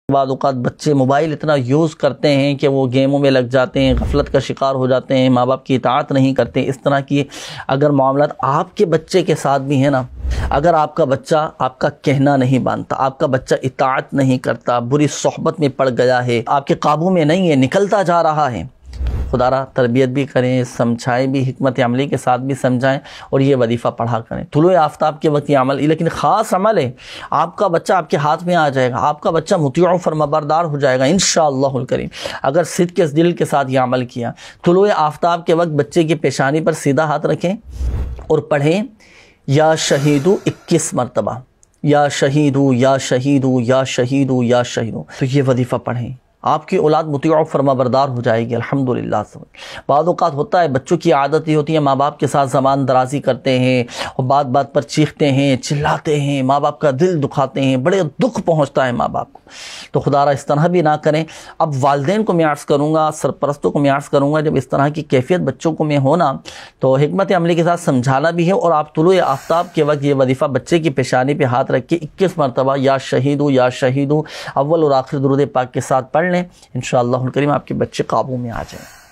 بعض اوقات بچے موبائل اتنا یوز کرتے ہیں کہ وہ گیموں میں لگ جاتے ہیں، غفلت کا شکار ہو جاتے ہیں، ماں باپ کی اطاعت نہیں کرتے۔ اس طرح کی اگر معاملات آپ کے بچے کے ساتھ بھی ہیں نا، اگر آپ کا بچہ آپ کا کہنا نہیں مانتا، آپ کا بچہ اطاعت نہیں کرتا، بری صحبت میں پڑ گیا ہے، آپ کے قابو میں نہیں ہے، نکلتا جا رہا ہے، خدا را تربیت بھی کریں، سمجھائیں بھی، حکمت عملی کے ساتھ بھی سمجھائیں، اور یہ وظیفہ پڑھا کریں۔ طلوع آفتاب کے وقت یہ عمل، لیکن خاص عمل ہے، آپ کا بچہ آپ کے ہاتھ میں آ جائے گا، آپ کا بچہ مطیع و فرمانبردار ہو جائے گا انشاءاللہ الکریم، اگر صدق کے دل کے ساتھ یہ عمل کیا۔ طلوع آفتاب کے وقت بچے کی پیشانی پر سیدھا ہاتھ رکھیں اور پڑھیں یا شہیدو 21 مرتبہ، یا شہیدو یا شہیدو یا شہیدو یا شہیدو، تو یہ وظیفہ پڑھیں، آپ کی اولاد مطیع و فرمانبردار ہو جائے گی الحمدللہ۔ بعض اوقات ہوتا ہے بچوں کی عادت یہ ہوتی ہے، ماں باپ کے ساتھ زبان درازی کرتے ہیں اور بات بات پر چیختے ہیں، چلاتے ہیں، ماں باپ کا دل دکھاتے ہیں، بڑے دکھ پہنچتا ہے ماں باپ کو۔ تو خدا را اس طرح بھی نہ کریں۔ اب والدین کو میں عرض کروں گا، سرپرستوں کو میں عرض کروں گا، جب اس طرح کی کیفیت بچوں کو میں ہونا تو حکمت عملی کے ساتھ سمجھانا بھی ہے، اور آپ طلوع آفتاب کے وقت یہ وظیفہ بچے کی پیشانی پہ ہاتھ رکھ کے 21 مرتبہ یا شہیدو یا شہیدو اول اور آخر درود پاک کے ساتھ پڑھ لیں، انشاءاللہ الکریم آپ کے بچے قابو میں آ جائیں۔